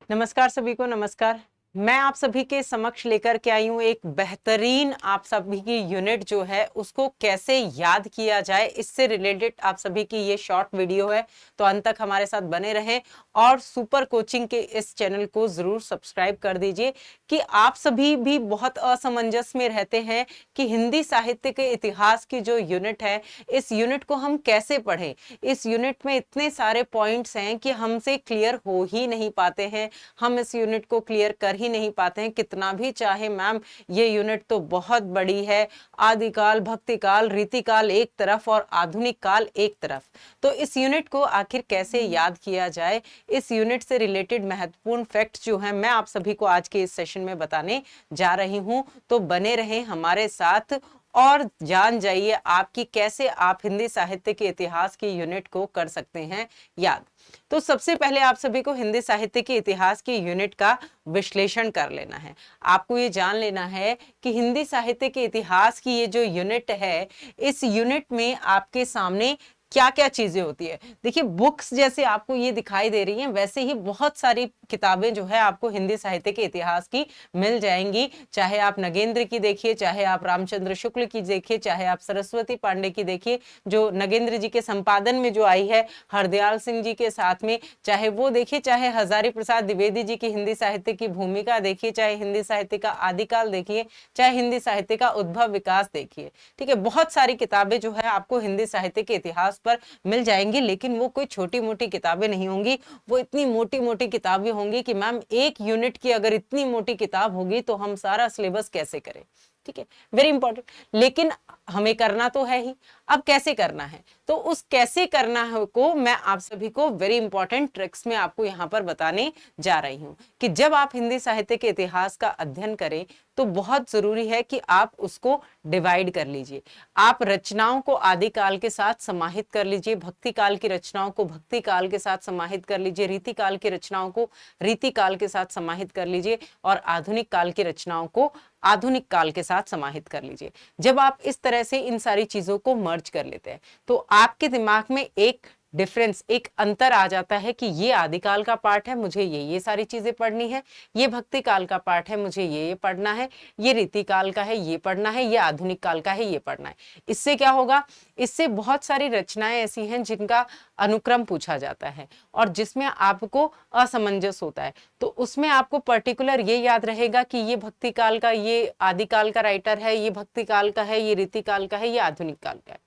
नमस्कार सभी को। नमस्कार। मैं आप सभी के समक्ष लेकर के आई हूँ एक बेहतरीन आप सभी की यूनिट जो है उसको कैसे याद किया जाए, इससे रिलेटेड आप सभी की ये शॉर्ट वीडियो है। तो अंत तक हमारे साथ बने रहें और सुपर कोचिंग के इस चैनल को जरूर सब्सक्राइब कर दीजिए कि आप सभी भी बहुत असमंजस में रहते हैं कि हिंदी साहित्य के इतिहास की जो यूनिट है, इस यूनिट को हम कैसे पढ़ें। इस यूनिट में इतने सारे पॉइंट्स हैं कि हमसे क्लियर हो ही नहीं पाते हैं, हम इस यूनिट को क्लियर कर ही नहीं पाते हैं कितना भी चाहे मैम। ये यूनिट तो बहुत बड़ी है, आदिकाल, भक्तिकाल, रीतिकाल एक तरफ और आधुनिक काल एक तरफ। तो इस यूनिट को आखिर कैसे याद किया जाए, इस यूनिट से रिलेटेड महत्वपूर्ण फैक्ट्स जो हैं मैं आप सभी को आज के इस सेशन में बताने जा रही हूं। तो बने रहें हमारे साथ और जान जाइए आपकी कैसे आप हिंदी साहित्य के इतिहास की यूनिट को कर सकते हैं याद। तो सबसे पहले आप सभी को हिंदी साहित्य के इतिहास की यूनिट का विश्लेषण कर लेना है। आपको ये जान लेना है कि हिंदी साहित्य के इतिहास की ये जो यूनिट है, इस यूनिट में आपके सामने क्या क्या चीजें होती है। देखिए, बुक्स जैसे आपको ये दिखाई दे रही हैं, वैसे ही बहुत सारी किताबें जो है आपको हिंदी साहित्य के इतिहास की मिल जाएंगी। चाहे आप नगेंद्र की देखिए, चाहे आप रामचंद्र शुक्ल की देखिए, चाहे आप सरस्वती पांडे की देखिए जो नगेंद्र जी के संपादन में जो आई है हरदयाल सिंह जी के साथ में, चाहे वो देखिए, चाहे हजारी प्रसाद द्विवेदी जी की हिंदी साहित्य की भूमिका देखिए, चाहे हिंदी साहित्य का आदिकाल देखिए, चाहे हिंदी साहित्य का उद्भव विकास देखिए। ठीक है, बहुत सारी किताबें जो है आपको हिंदी साहित्य के इतिहास पर मिल जाएंगी, लेकिन वो कोई छोटी मोटी किताबें नहीं होंगी, वो इतनी मोटी मोटी किताबें होंगी कि मैम एक यूनिट की अगर इतनी मोटी किताब होगी तो हम सारा सिलेबस कैसे करें। ठीक है, वेरी इंपॉर्टेंट। लेकिन हमें करना तो है ही, अब कैसे करना है, तो उस कैसे करना है को मैं आप सभी को वेरी इंपॉर्टेंट ट्रिक्स में आपको यहां पर बताने जा रही हूं कि जब आप हिंदी साहित्य के इतिहास का अध्ययन करें तो बहुत जरूरी है कि आप उसको डिवाइड कर लीजिए। आप रचनाओं को आदिकाल के साथ समाहित कर लीजिए, भक्ति काल की रचनाओं को भक्ति काल के साथ समाहित कर लीजिए, रीति काल की रचनाओं को रीति काल के साथ समाहित कर लीजिए और आधुनिक काल की रचनाओं को आधुनिक काल के साथ समाहित कर लीजिए। जब आप इस तरह से इन सारी चीजों को मर्ज कर लेते हैं तो आपके दिमाग में एक डिफरेंस, एक अंतर आ जाता है कि ये आदिकाल का पार्ट है, मुझे ये सारी चीजें पढ़नी है, ये भक्ति काल का पार्ट है, मुझे ये पढ़ना है, ये रीति काल का है, ये पढ़ना है, ये आधुनिक काल का है, ये पढ़ना है। इससे क्या होगा, इससे बहुत सारी रचनाएं ऐसी हैं जिनका अनुक्रम पूछा जाता है और जिसमें आपको असमंजस होता है, तो उसमें आपको पर्टिकुलर ये याद रहेगा कि ये भक्ति काल का, ये आदिकाल का राइटर है, ये भक्ति काल का है, ये रीति काल का है, ये आधुनिक काल का है।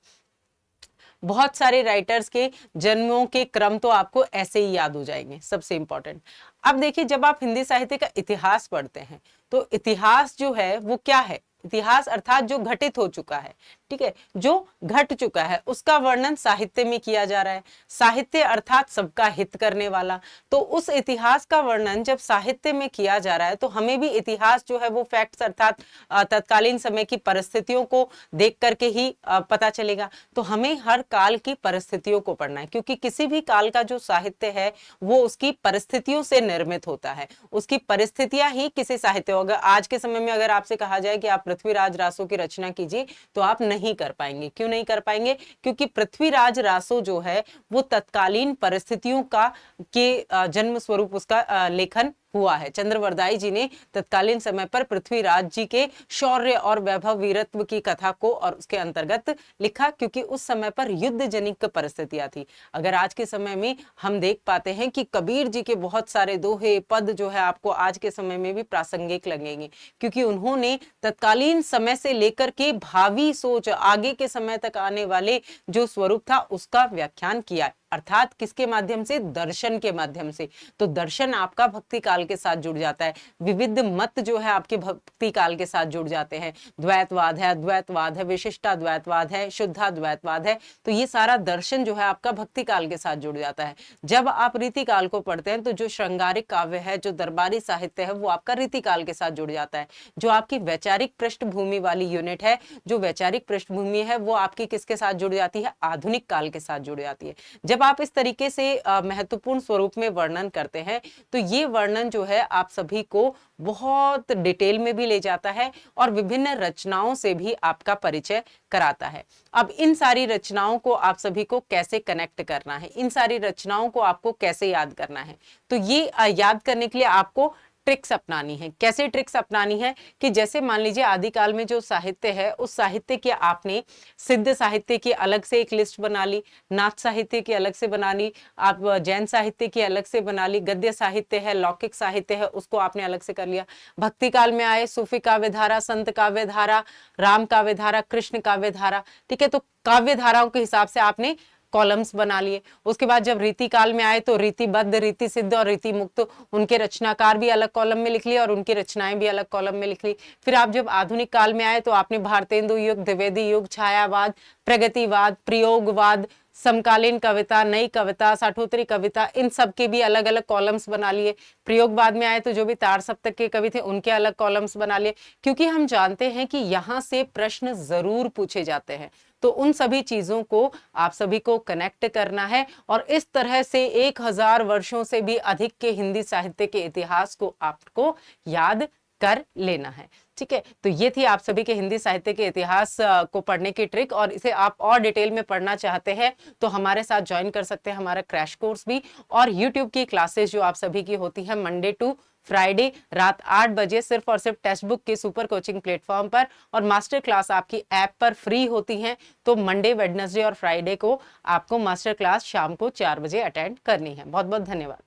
बहुत सारे राइटर्स के जन्मों के क्रम तो आपको ऐसे ही याद हो जाएंगे, सबसे इंपॉर्टेंट। अब देखिए, जब आप हिंदी साहित्य का इतिहास पढ़ते हैं तो इतिहास जो है वो क्या है, इतिहास अर्थात जो घटित हो चुका है, ठीक है, जो घट चुका है उसका वर्णन साहित्य में किया जा रहा है। साहित्य अर्थात सबका हित करने वाला, तो उस इतिहास का वर्णन जब साहित्य में किया जा रहा है तो हमें भी इतिहास जो है वो फैक्ट्स अर्थात तत्कालीन समय की परिस्थितियों को देख करके ही पता चलेगा। तो हमें हर काल की परिस्थितियों को पढ़ना है, क्योंकि किसी भी काल का जो साहित्य है वो उसकी परिस्थितियों से निर्मित होता है, उसकी परिस्थितियां ही किसी साहित्य। अगर आज के समय में अगर आपसे कहा जाए कि आप पृथ्वीराज रासो की रचना कीजिए तो आप नहीं कर पाएंगे। क्यों नहीं कर पाएंगे? क्योंकि पृथ्वीराज रासो जो है वो तत्कालीन परिस्थितियों का के जन्म स्वरूप उसका लेखन हुआ है। चंद्रवरदाई जी ने तत्कालीन समय पर पृथ्वीराज जी के शौर्य और वैभव वीरत्व की कथा को और उसके अंतर्गत लिखा, क्योंकि उस समय पर युद्ध जनिक परिस्थितियां थी। अगर आज के समय में हम देख पाते हैं कि कबीर जी के बहुत सारे दोहे पद जो है आपको आज के समय में भी प्रासंगिक लगेंगे, क्योंकि उन्होंने तत्कालीन समय से लेकर के भावी सोच आगे के समय तक आने वाले जो स्वरूप था उसका व्याख्यान किया, अर्थात किसके माध्यम से? दर्शन के माध्यम से। तो दर्शन आपका भक्ति काल के साथ जुड़ जाता है, विविध मत जो है आपके भक्ति काल के साथ जुड़ जाते हैं। द्वैतवाद है, अद्वैतवाद है, विशिष्टाद्वैतवाद है, शुद्धाद्वैतवाद है, तो ये सारा दर्शन जो है आपका भक्ति काल के साथ जुड़ जाता है। जब आप रीति काल को पढ़ते हैं तो जो श्रृंगारिक काव्य है, जो दरबारी साहित्य है, वो आपका रीति काल के साथ जुड़ जाता है। जो आपकी वैचारिक पृष्ठभूमि वाली यूनिट है, जो वैचारिक पृष्ठभूमि है, वो आपकी किसके साथ जुड़ जाती है? आधुनिक काल के साथ जुड़ जाती है। जब आप इस तरीके से महत्वपूर्ण स्वरूप में वर्णन करते हैं तो ये वर्णन जो है आप सभी को बहुत डिटेल में भी ले जाता है और विभिन्न रचनाओं से भी आपका परिचय कराता है। अब इन सारी रचनाओं को आप सभी को कैसे कनेक्ट करना है, इन सारी रचनाओं को आपको कैसे याद करना है, तो ये याद करने के लिए आपको ट्रिक्स अपनानी है। कैसे ट्रिक्स अपनानी है कि जैसे मान लीजिए आदिकाल में जो साहित्य है उस साहित्य की आपने सिद्ध साहित्य की अलग से एक लिस्ट बना ली, नाथ साहित्य की अलग से बना ली, आप जैन साहित्य की अलग से बना ली, गद्य साहित्य है, लौकिक साहित्य है, उसको आपने अलग से कर लिया। भक्ति काल में आए सूफी काव्य धारा, संत काव्य धारा, राम काव्य धारा, कृष्ण काव्य धारा, ठीक है, तो काव्य धाराओं के हिसाब से आपने कॉलम्स बना लिए। उसके बाद जब रीति काल में आए तो रीतिबद्ध, रीति सिद्ध और रीति मुक्त, उनके रचनाकार भी अलग कॉलम में लिख लिए और उनकी रचनाएं भी अलग कॉलम में लिख ली। फिर आप जब आधुनिक काल में आए तो आपने भारतेंदु युग, द्विवेदी युग, छायावाद, प्रगतिवाद, प्रयोगवाद, समकालीन कविता, नई कविता, साठोत्तरी कविता, इन सब के भी अलग अलग कॉलम्स बना लिए। प्रयोगवाद में आए तो जो भी तार सप्तक के कवि थे उनके अलग कॉलम्स बना लिए, क्योंकि हम जानते हैं कि यहाँ से प्रश्न जरूर पूछे जाते हैं। तो उन सभी चीजों को आप सभी को कनेक्ट करना है और इस तरह से 1000 वर्षों से भी अधिक के हिंदी साहित्य के इतिहास को आपको याद कर लेना है। ठीक है, तो ये थी आप सभी के हिंदी साहित्य के इतिहास को पढ़ने की ट्रिक। और इसे आप और डिटेल में पढ़ना चाहते हैं तो हमारे साथ ज्वाइन कर सकते हैं हमारा क्रैश कोर्स भी, और यूट्यूब की क्लासेस जो आप सभी की होती है मंडे टू फ्राइडे रात 8 बजे सिर्फ और सिर्फ टेक्स्ट बुक के सुपर कोचिंग प्लेटफॉर्म पर, और मास्टर क्लास आपकी ऐप पर फ्री होती हैं। तो मंडे, वेडनेसडे और फ्राइडे को आपको मास्टर क्लास शाम को 4 बजे अटेंड करनी है। बहुत बहुत धन्यवाद।